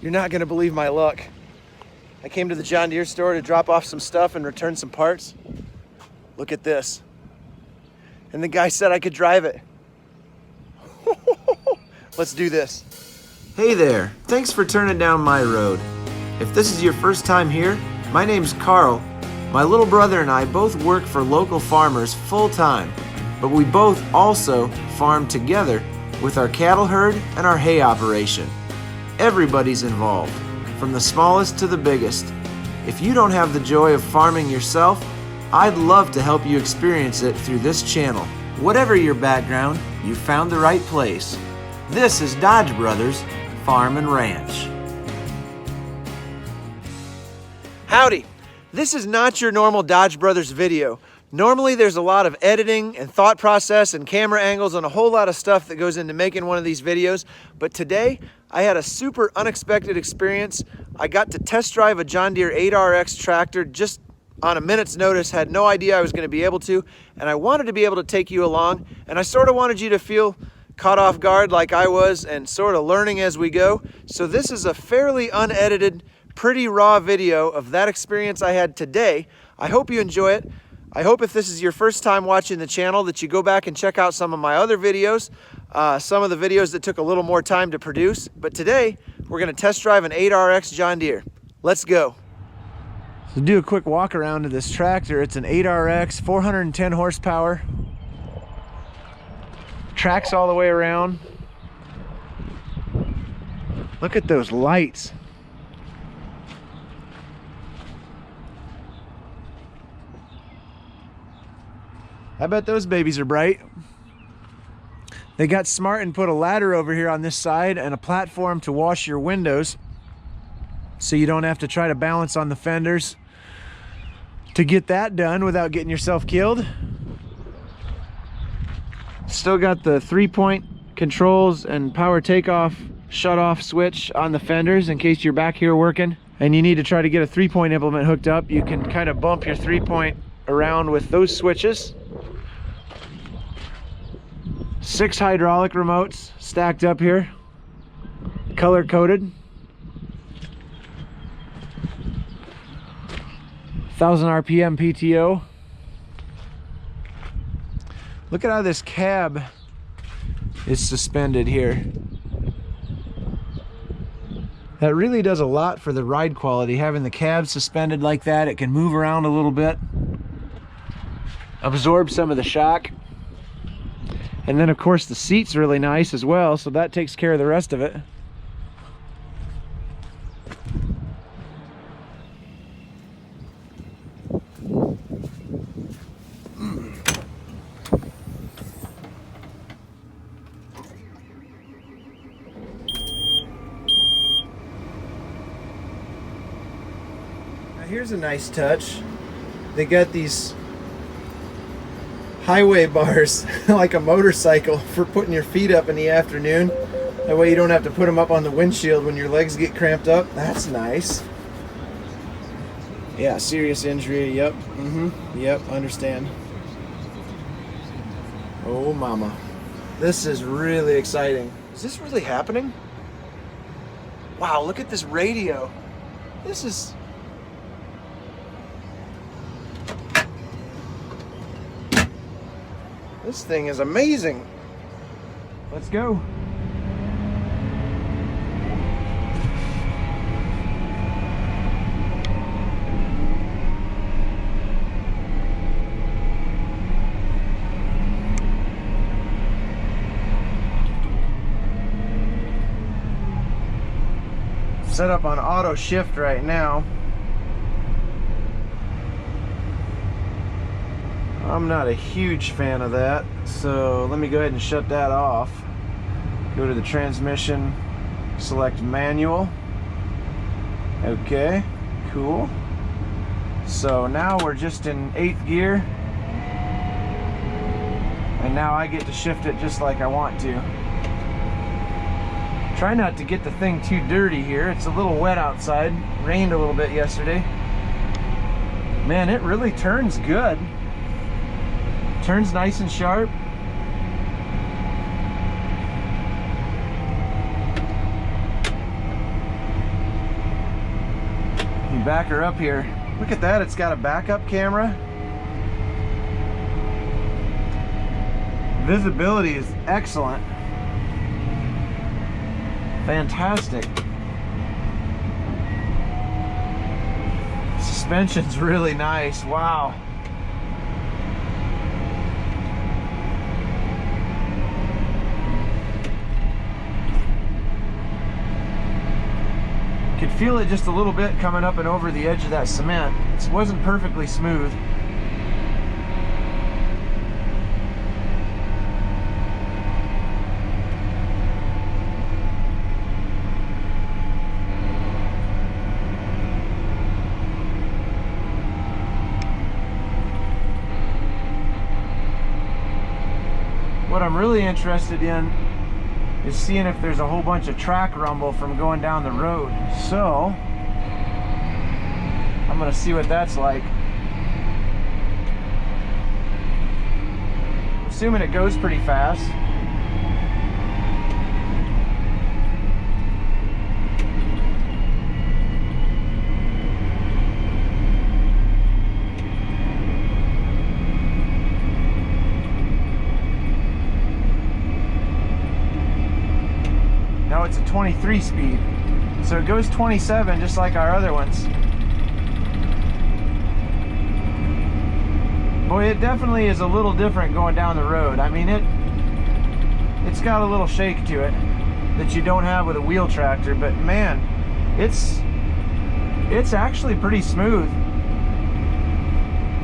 You're not gonna believe my luck. I came to the John Deere store to drop off some stuff and return some parts. Look at this. And the guy said I could drive it. Let's do this. Hey there, thanks for turning down my road. If this is your first time here, my name's Carl. My little brother and I both work for local farmers full time, but we both also farm together with our cattle herd and our hay operation. Everybody's involved, from the smallest to the biggest. If you don't have the joy of farming yourself, I'd love to help you experience it through this channel. Whatever your background, you found the right place. This is Dodge Brothers Farm and Ranch. Howdy. This is not your normal Dodge Brothers video. Normally there's a lot of editing and thought process and camera angles and a whole lot of stuff that goes into making one of these videos. But today I had a super unexpected experience. I got to test drive a John Deere 8RX tractor just on a minute's notice, had no idea I was going to be able to, and I wanted to be able to take you along, and I sort of wanted you to feel caught off guard like I was and sort of learning as we go. So this is a fairly unedited, pretty raw video of that experience I had today. I hope you enjoy it. I hope if this is your first time watching the channel that you go back and check out some of my other videos, some of the videos that took a little more time to produce. But today, we're gonna test drive an 8RX John Deere. Let's go. So do a quick walk around of this tractor. It's an 8RX, 410 horsepower. Tracks all the way around. Look at those lights. I bet those babies are bright. They got smart and put a ladder over here on this side and a platform to wash your windows so you don't have to try to balance on the fenders to get that done without getting yourself killed. Still got the 3-point controls and power takeoff shut off switch on the fenders in case you're back here working and you need to try to get a 3-point implement hooked up. You can kind of bump your 3-point around with those switches. 6 hydraulic remotes stacked up here, color coded. 1000 RPM PTO. Look at how this cab is suspended here. That really does a lot for the ride quality, having the cab suspended like that. It can move around a little bit, absorb some of the shock. And then of course the seat's really nice as well, so that takes care of the rest of it. Now here's a nice touch. They got these highway bars like a motorcycle for putting your feet up in the afternoon. That way you don't have to put them up on the windshield when your legs get cramped up. That's nice. Yeah, serious injury. Yep. Yep, understand. Oh mama. This is really exciting. Is this really happening? Wow, look at this radio. This is... This thing is amazing. Let's go. Set up on auto shift right now. I'm not a huge fan of that, so let me go ahead and shut that off. Go to the transmission, select manual. Okay, cool. So now we're just in 8th gear, and now I get to shift it just like I want to. Try not to get the thing too dirty here. It's a little wet outside. Rained a little bit yesterday. Man, it really turns good. Turns nice and sharp. You back her up here. Look at that, it's got a backup camera. Visibility is excellent. Fantastic. Suspension's really nice. Wow. Could feel it just a little bit coming up and over the edge of that cement. It wasn't perfectly smooth. What I'm really interested in is seeing if there's a whole bunch of track rumble from going down the road. So I'm gonna see what that's like. Assuming it goes pretty fast. Now it's a 23 speed, so it goes 27 just like our other ones. Boy, it definitely is a little different going down the road. I mean, it's got a little shake to it that you don't have with a wheel tractor, but man, it's actually pretty smooth.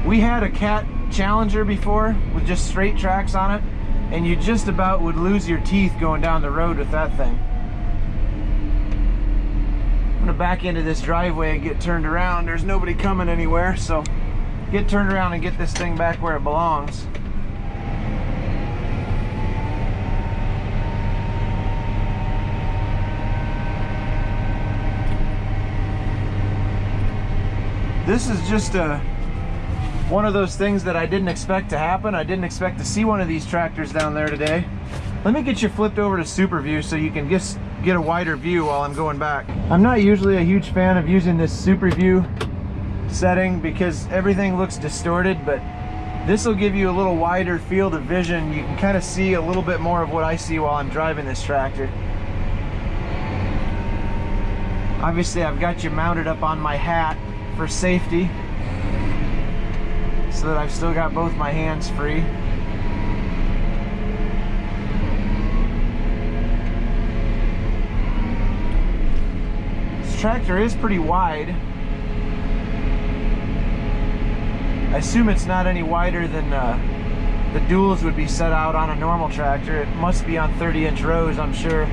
We had a Cat Challenger before with just straight tracks on it, and you just about would lose your teeth going down the road with that thing. I'm gonna back into this driveway and get turned around. There's nobody coming anywhere, so get turned around and get this thing back where it belongs. This is just one of those things that I didn't expect to happen. I didn't expect to see one of these tractors down there today. Let me get you flipped over to Super View so you can get a wider view while I'm going back. I'm not usually a huge fan of using this Super View setting because everything looks distorted, but this will give you a little wider field of vision. You can kind of see a little bit more of what I see while I'm driving this tractor. Obviously, I've got you mounted up on my hat for safety so that I've still got both my hands free. This tractor is pretty wide. I assume it's not any wider than the duals would be set out on a normal tractor. It must be on 30-inch rows, I'm sure.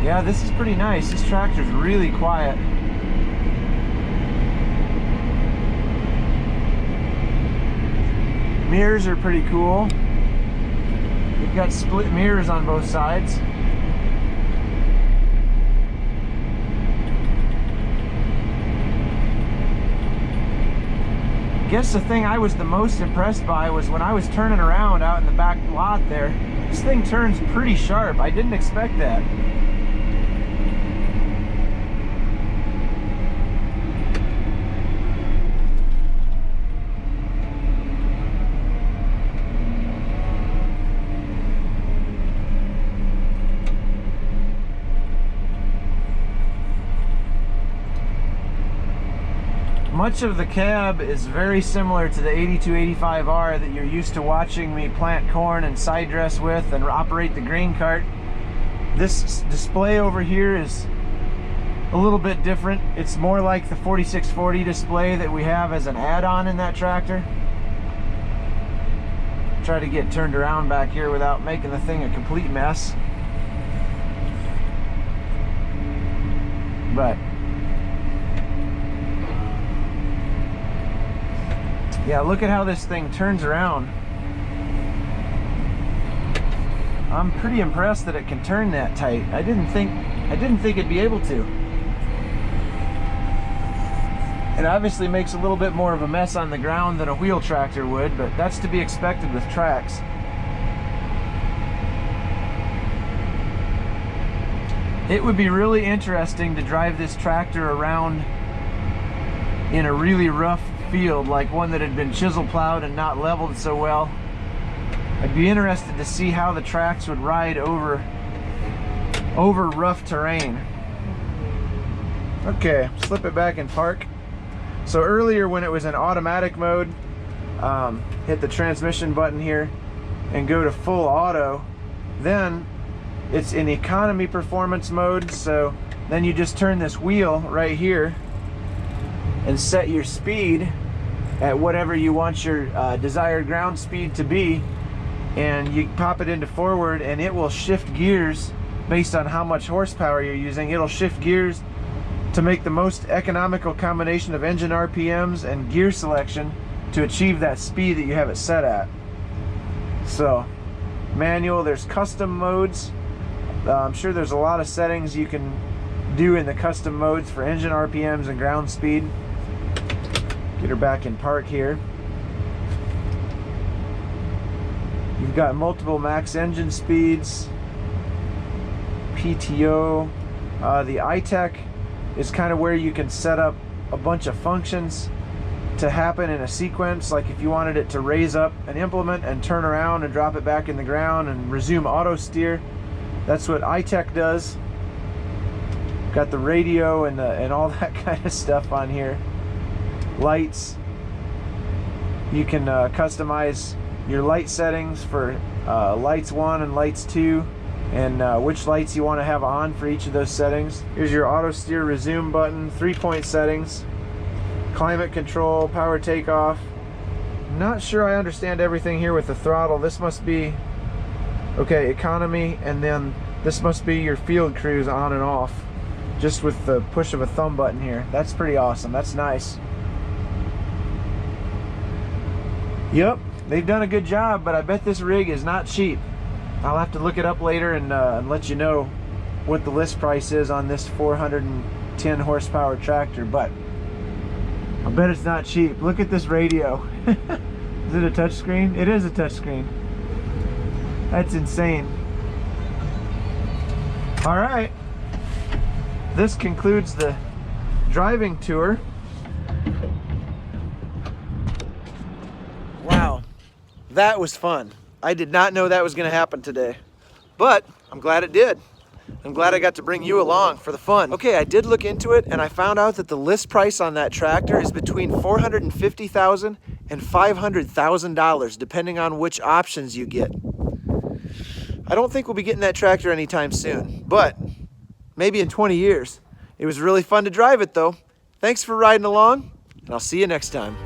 Yeah, this is pretty nice. This tractor's really quiet. Mirrors are pretty cool. You've got split mirrors on both sides. I guess the thing I was the most impressed by was when I was turning around out in the back lot there. This thing turns pretty sharp. I didn't expect that. Much of the cab is very similar to the 8285R that you're used to watching me plant corn and side dress with and operate the grain cart. This display over here is a little bit different. It's more like the 4640 display that we have as an add-on in that tractor. Try to get turned around back here without making the thing a complete mess. But yeah, look at how this thing turns around. I'm pretty impressed that it can turn that tight. I didn't think it'd be able to. It obviously makes a little bit more of a mess on the ground than a wheel tractor would, but that's to be expected with tracks. It would be really interesting to drive this tractor around in a really rough field, like one that had been chisel plowed and not leveled so well. I'd be interested to see how the tracks would ride over rough terrain. Okay, slip it back in park. So earlier when it was in automatic mode, hit the transmission button here and go to full auto. Then it's in economy performance mode, so then you just turn this wheel right here and set your speed at whatever you want your desired ground speed to be, and you pop it into forward and it will shift gears based on how much horsepower you're using. It'll shift gears to make the most economical combination of engine RPMs and gear selection to achieve that speed that you have it set at. So manual, there's custom modes. I'm sure there's a lot of settings you can do in the custom modes for engine RPMs and ground speed. Get her back in park here. You've got multiple max engine speeds, PTO. The iTech is kind of where you can set up a bunch of functions to happen in a sequence. Like if you wanted it to raise up an implement and turn around and drop it back in the ground and resume auto steer, that's what iTech does. Got the radio and all that kind of stuff on here. Lights. You can customize your light settings for lights 1 and lights 2, and which lights you want to have on for each of those settings. Here's your auto steer resume button, 3-point settings, climate control, power takeoff. Not sure I understand everything here with the throttle. This must be, okay, economy, and then this must be your field cruise on and off, just with the push of a thumb button here. That's pretty awesome. That's nice. Yep, they've done a good job, but I bet this rig is not cheap. I'll have to look it up later and let you know what the list price is on this 410 horsepower tractor, but I bet it's not cheap. Look at this radio. Is it a touchscreen? It is a touchscreen. That's insane. All right, this concludes the driving tour. Wow, that was fun. I did not know that was going to happen today, but I'm glad it did. I'm glad I got to bring you along for the fun. Okay, I did look into it and I found out that the list price on that tractor is between $450,000 and $500,000, depending on which options you get. I don't think we'll be getting that tractor anytime soon, but maybe in 20 years. It was really fun to drive it though. Thanks for riding along, and I'll see you next time.